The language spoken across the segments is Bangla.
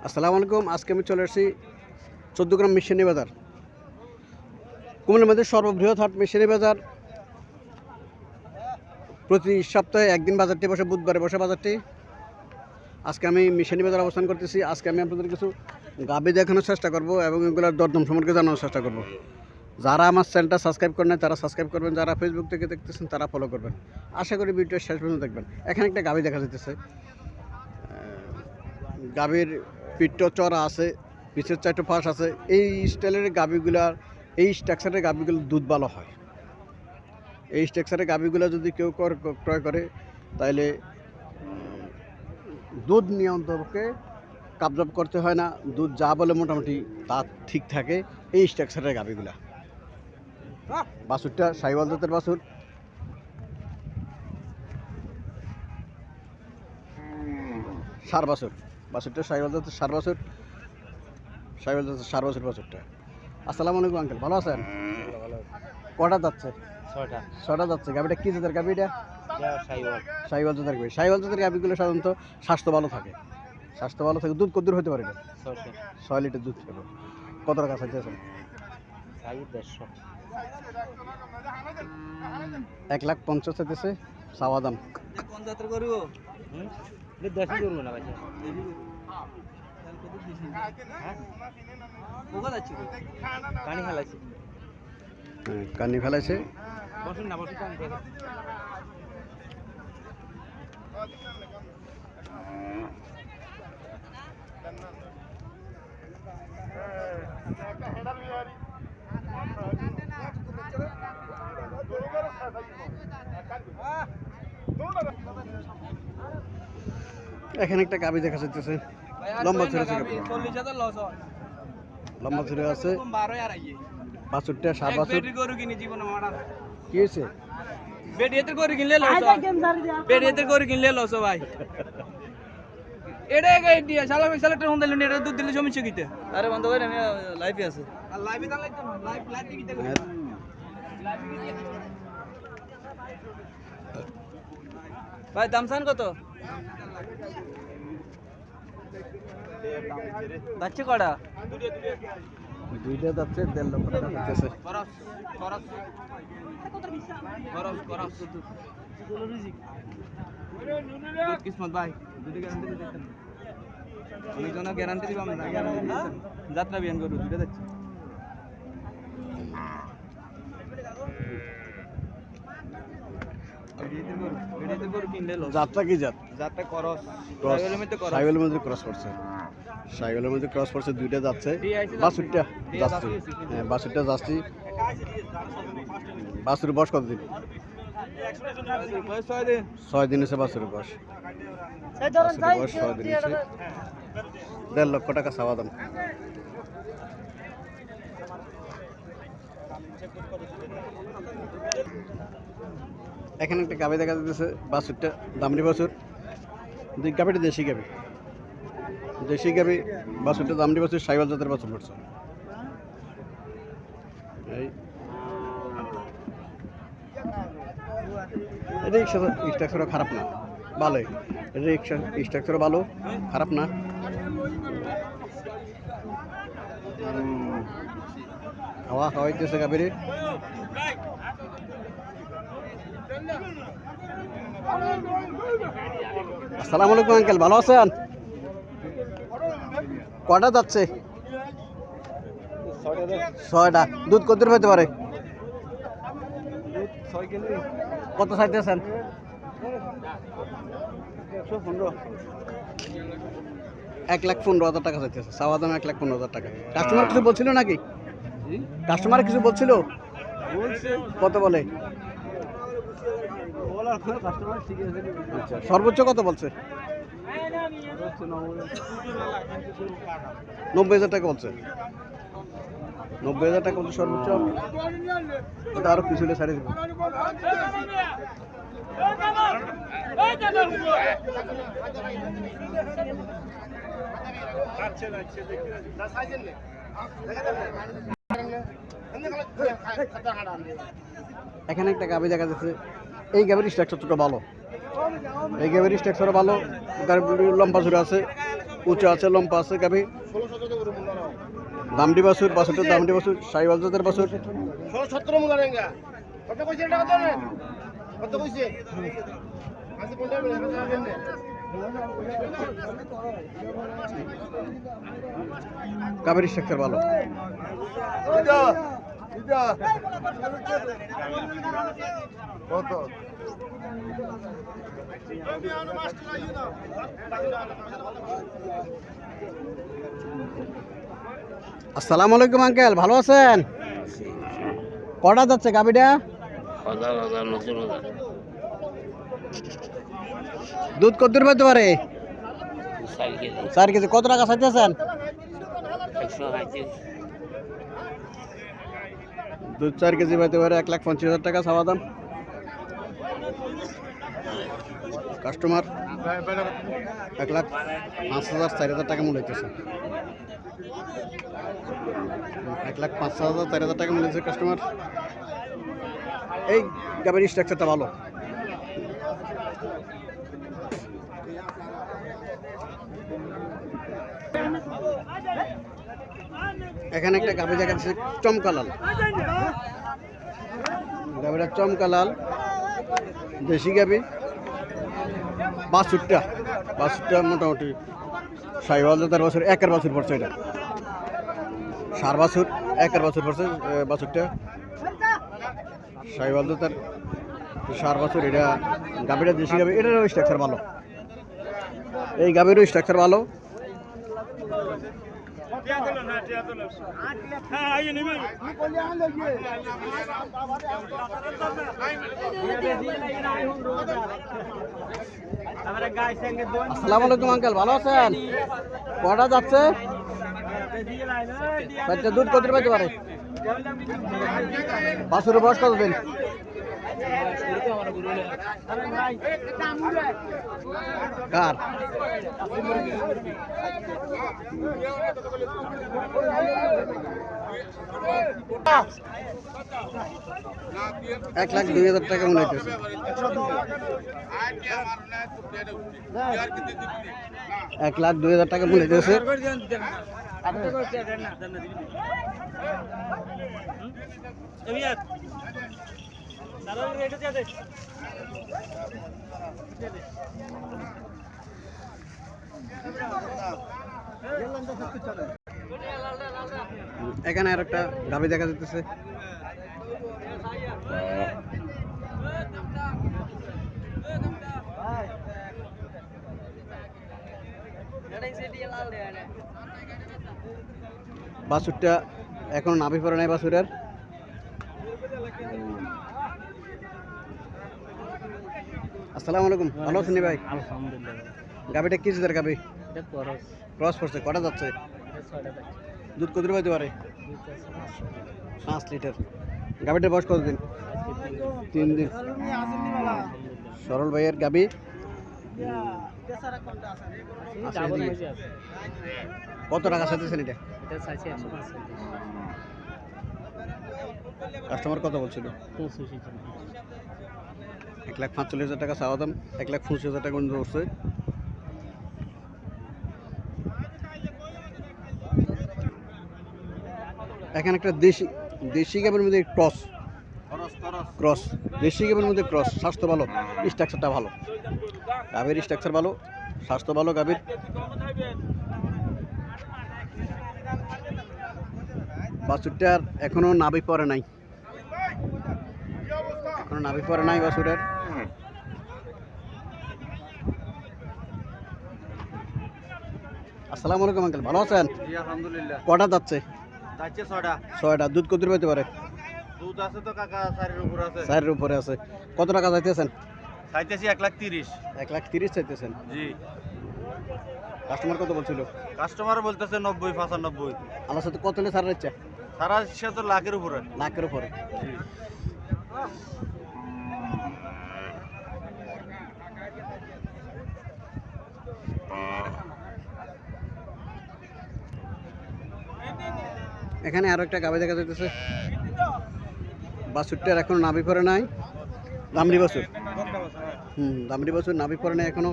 আসসালামু আলাইকুম। আজকে আমি চলে আসছি 14 গ্রাম মিশনারি বাজার, কুমিল্লার মধ্যে সর্ববৃহৎ হাট মিশনারি বাজার। প্রতি সপ্তাহে একদিন বাজারটি বসে, বুধবারে বসে বাজারটি। আজকে আমি মিশনারি বাজার অবস্থান করতেছি। আজকে আমি আপনাদের কিছু গাভী দেখানোর চেষ্টা করব এবং এগুলোর দরদাম সম্পর্কে জানানোর চেষ্টা করব। যারা আমার চ্যানেলটা সাবস্ক্রাইব করেন নাই তারা সাবস্ক্রাইব করবেন, যারা ফেসবুক থেকে দেখতেছেন তারা ফলো করবেন। আশা করি ভিডিও শেষ পর্যন্ত দেখবেন। এখানে একটা গাভী দেখা যাইতেছে। গাভীর পিঠটা চড়া আছে, পিছের চারটে ফাঁস আছে। এই স্টাইলের গাভীগুলার, এই স্ট্রাকচারের গাভীগুলোর দুধ ভালো হয়। এই স্ট্রাকচারের গাভীগুলো যদি কেউ ক্রয় করে তাহলে দুধ নিয়ন্ত্রণকে কাবজাব করতে হয় না। দুধ যা বলে মোটামুটি তা ঠিক থাকে এই স্ট্রাকচারের গাভীগুলা। বাছুরটা সাইওয়াল জাতের বাছুর। সার বাছুর, বাছুরটা সাইওয়াল জাতের সার বাছুর। সাইওয়াল জাতের সার বাছুর বাছুরটা। আসসালামু আলাইকুম আঙ্কেল, ভালো আছেন? কটা যাচ্ছে? ছটা যাচ্ছে। গাভীটা কি জাতের গাভী? এটা সাইওয়াল জাতের গাভী। সাইওয়াল জাতের গাভীগুলো সাধারণত স্বাস্থ্য ভালো থাকে। স্বাস্থ্য ভালো থাকে। দুধ কত দূর হতে পারে? 6 লিটার দুধ পাবে। কত টাকা চাইতেছেন? 1,50,000 চাইতেছে চাওয়া দাম। কানি ফেলাইছে। এখানে একটা গাভী দেখা যাচ্ছে, লম্বা ছেড়ে আছে। লম্বা ছেড়ে আছে। বাছুরটা সার বাছুর। কি হয়েছে? বেডিয়েতের গরু কিনলে লস ভাই। এটা গাই দিয়া শালা শালাটা হন দিলেন, এটা দুধ দিলে সমস্যা কিতে? আরে বন্ধ করে, আমি লাইভে আছে। আর লাইভে দাঁড়াই তো লাইভ দিকে দেখো। ভাই দাম চান কত? যাচ্ছে কটা? দুইটা যাচ্ছে 1.5 লক্ষ টাকা যাচ্ছে। কিসমত ভাই, দুটো গ্যারান্টি দিতেন। আমি কোনো গ্যারান্টি দিবাম না, গ্যারান্টি দিতেন। যাত্রা বিয়ান করু দুটো যাচ্ছে। যাত্রা কি জাত? যাত্রা করস। সাইওয়ালের মধ্যে ক্রস করছে। সাইওয়ালের মধ্যে ক্রস করছে, দুইটা যাচ্ছে। বাছুরটা যাচ্ছে। হ্যাঁ, বাছুরটা যাচ্ছে। বাছুর বয়স কতদিন? 6 দিন হচ্ছে বাছুরের বয়স। 6 দিন হচ্ছে। 1.5 লক্ষ টাকা চাওয়া দাম। এখানে একটা গাভী দেখা যাচ্ছে। বাছুরটা দামড়ি বাছুর। দুই গাভীটা দেশি গাভী। দেশি গাভী বাছুরটা দামড়ি বাছুর, সাইওয়াল জাতের বাছুর পড়ছে। এই এটা স্ট্রাকচারও খারাপ না, ভালোই। এটা স্ট্রাকচারও ভালো, খারাপ না। হাওয়া খাওয়াইতেছে গাভীরে। আসসালামু আলাইকুম আঙ্কেল, ভালো আছেন? কটা যাচ্ছে? 6টা। দুধ কত দূর হতে পারে? কত চাইতেছেন? 1,15,000 টাকা চাইতেছে। চাওয়া দাম 1,15,000 টাকা। কাস্টমার কিছু বলছিল নাকি? কাস্টমার কিছু বলছিল? কত বলে? আচ্ছা, সর্বোচ্চ কত বলছে? 90,000 টাকা বলছে। 90,000 টাকা বলছে সর্বোচ্চ। ওটা আরো কিছু ছাড়ে দেবো। এখানে একটা গাভী দেখা যাচ্ছে। এই গাভীর স্ট্রাকচারটা ভালো। এই গাভীর স্ট্রাকচারও ভালো, লম্বা ঝুড়ে আছে। উঁচু আছে, লম্বা আছে গাবি। দামডি বাছুর, বাছুরটা দামডি বাছুর, সাইওয়াল জাতের বাছুর। গাবির স্ট্রাকচার ভালো। আসসালামু আলাইকুম আঙ্কেল, ভালো আছেন? কটা যাচ্ছে গাবিটা? দুধ কত দূর পেতে পারে? 4 কেজি। কত টাকা চাইতেছেন? দুধ 4 কেজি পেতে পারে, 1,50,000 টাকা চাওয়া দাম। কাস্টমার 1,05,000 4,000 টাকা মূল্য হইতেছে। 1,05,000 4,000 টাকা মূল্য হচ্ছে কাস্টমার। এই গাবের স্ট্রাকচারটা ভালো। এখানে একটা গাবি দেখা যাচ্ছে চমকালাল। গাবিটা চমকালাল, দেশি গাবি। বাছুরটা মোটামুটি সাইওয়াল জাতের বাছুর, 1 বছর পড়ছে। এটা সার বাছুর, 1 বছর পড়ছে বাছুরটা। সাইওয়াল জাতের সার বাছুর। এটা গাবিটা দেশি গাবি, এটারও স্ট্রাকচার ভালো। এই গাবিরও স্ট্রাকচার ভালো। আসসালামু আলাইকুম আঙ্কেল, ভালো আছেন? কটা যাচ্ছে? দুধ কত পাইতে পারে? বাছুরের বয়স কত দিন? কার? 1,02,000 টাকা মনে হইতেছে। 1,02,000 টাকা মনে হইতেছে। এখানে আর একটা গাভী দেখা যাচ্ছে। বাছুরটা এখন নাভি পড়ে নাই বাছুরের। আসসালামু আলাইকুম, ভালো আছেন ভাই? আলহামদুলিল্লাহ। গাভীটা কি জাতের গাভী? ক্রস করছে। কটা যাচ্ছে? দুধ কত পাইতে পারে? 5 লিটার। গাভীটার বয়স কতদিন? 3 দিন। সরল ভাইয়ের গাভী। কত টাকা চাইতেছেন এটা? কাস্টমার কত বলছিল? 1,45,000 টাকা চাওয়া দাম। 1,25,000 টাকা পর্যন্ত উঠছে। এখানে একটা দেশি গাভীর মধ্যে ক্রস। দেশি গাভীর মধ্যে ক্রস। স্বাস্থ্য ভালো, স্ট্রাকচারটা ভালো। গাভীর স্ট্রাকচার ভালো, স্বাস্থ্য ভালো গাভীর। বাছুরটার এখনো নাভি পড়ে নাই। বাছুরের। আসসালামু আলাইকুম আঙ্কেল, ভালো আছেন? আলহামদুলিল্লাহ। কটা যাচ্ছে? 6টা। দুধ কত পেতে পারে? দুধ আছে তো কাকা 4-এর উপর আছে। 4-এর উপরে আছে। কত টাকা চাইতেছেন? চাইতেছি 1,30,000। 1,30,000 চাইতেছেন। জি। কাস্টমার কত বলছিল? কাস্টমার বলতেছে 90-95। আমার সাথে কত হলে ছাড় দিচ্ছে? সারা সে তো লাখের উপরে। লাখের উপরে। এখানে আরো একটা গাভী দেখা যাইতেছে। বাছুরটার এখনো নাভি পড়ে নাই। দামড়ি বাছুর। দামড়ি বাছুর নাভি পড়ে নাই এখনো।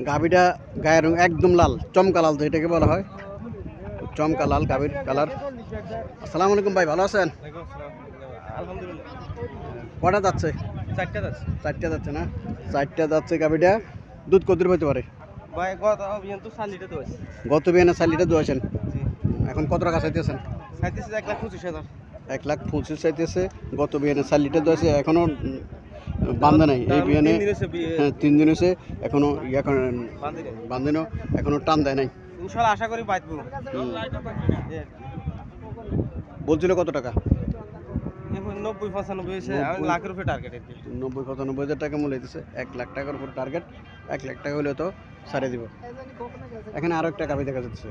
গাভীটা গায়ের রং একদম লাল, চমকা লাল যেটাকে বলা হয়, চমকা লাল গাভীর কালার। আসসালামু আলাইকুম ভাই, ভালো আছেন? আলহামদুলিল্লাহ। কটা যাচ্ছে? চারটা যাচ্ছে চারটা যাচ্ছে না? চারটা যাচ্ছে গাভীটা। দুধ কত হইতে পারে? ভাই গত অভিযান তো 4 লিটার তো আছে। গত বিয়ানে 4 লিটার দুয়েছেন, জি এখন কত টাকা চাইতেছেন? 1,25,000। 1,25,000 চাইতেছে। গত বিয়ানে 4 লিটার দুয়েছে, এখনো বান্ধে নাই। এই বিয়ানে 3 দিন হয়েছে বিয়ে। হ্যাঁ 3 দিন হয়েছে, এখনো ইয়া করেন বান্ধে নাই। বান্ধেনো, এখনো টান দেয় নাই। ইনশাআল্লাহ আশা করি বাঁচবো। বলছিল কত টাকা? এখন 90-95 হয়েছে, আমি 90 লাখের উপরে টার্গেট আর কি। 90-95,000 টাকা মূল্য দিতেছে। 1 লাখ টাকার উপর টার্গেট। 1 লাখ টাকা হলে তো ছাড়ে দিব। এখানে আরো একটা গাভী দেখা যাচ্ছে,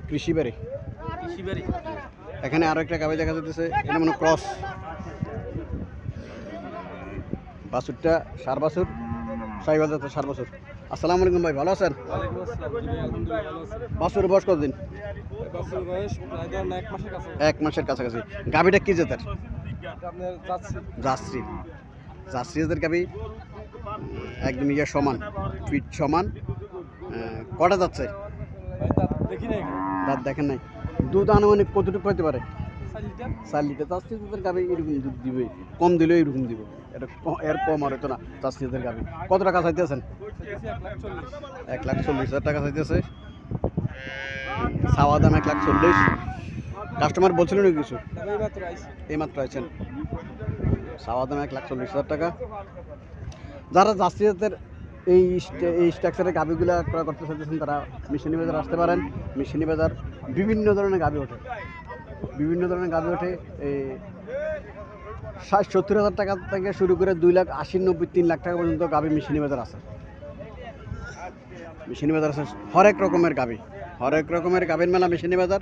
কৃষি বাড়ি। কৃষিবাড়ি। এখানে আরো একটা গাভী দেখা যাচ্ছে, এটা মনে হয় ক্রস। বাছুরটা 4 বছর, সাইবাল যাচ্ছে 4 বছর। আসসালামু আলাইকুম ভাই, ভালো আছেন? ওয়ালাইকুম আসসালাম। আলহামদুলিল্লাহ ভালো আছি। বাছুরের বয়স কতদিন? বাচ্চার বয়স প্রায় ধরেন 1 মাসের কাছে। 1 মাসের কাছাকাছি। গাভীটা কি জাতের? আপনার যাচ্ছি। জার্সি। জার্সি জাতের গাভী, একদম ইয়ে সমান, ফিট সমান। কটা যাচ্ছে? ভাই তা দেখি নাই। দাঁত দেখেন নাই। দুধ আনুমানিক কতটুকু হতে পারে? 4 লিটার। 4 লিটার। জার্সি জাতের গাভী এরকম দুধ দিবে, কম দিলেও এরকম দিব। এটা এর কম আর হতো না জার্সি জাতের গাভী। কত টাকা চাইতেছেন? 1,40,000 টাকা চাইতেছে। চাওয়া দাম 1,40,000। কাস্টমার বলছিল না কিছু? এইমাত্র আছেন। চাওয়া দাম 1,40,000 টাকা। যারা জার্সি জাতের এই স্ট্রাকচারের গাভীগুলো ক্রয় করতে চাইতেছেন, তারা মিশনি বাজার আসতে পারেন। মিশনি বাজার বিভিন্ন ধরনের গাভী ওঠে, বিভিন্ন ধরনের গাভী ওঠে। এই 60-70,000 টাকা থেকে শুরু করে 2,80,90,3 লাখ টাকা পর্যন্ত গাভী মিশনি বাজার আছে। মিশনি বাজার আছে হরেক রকমের গাভী, হরেক রকমের গাভীর মেলা মিশনি বাজার।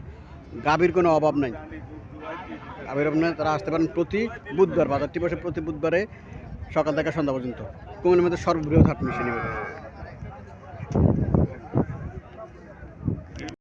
গাভীর কোনো অভাব নাই, গাভীর অভাব নেই। তারা আসতে পারেন প্রতি বুধবার। বাজারটি বসে প্রতি বুধবারে সকাল থেকে সন্ধ্যা পর্যন্ত। কুমিল্লার মধ্যে সর্ববৃহৎ হাট মিশনি বাজার।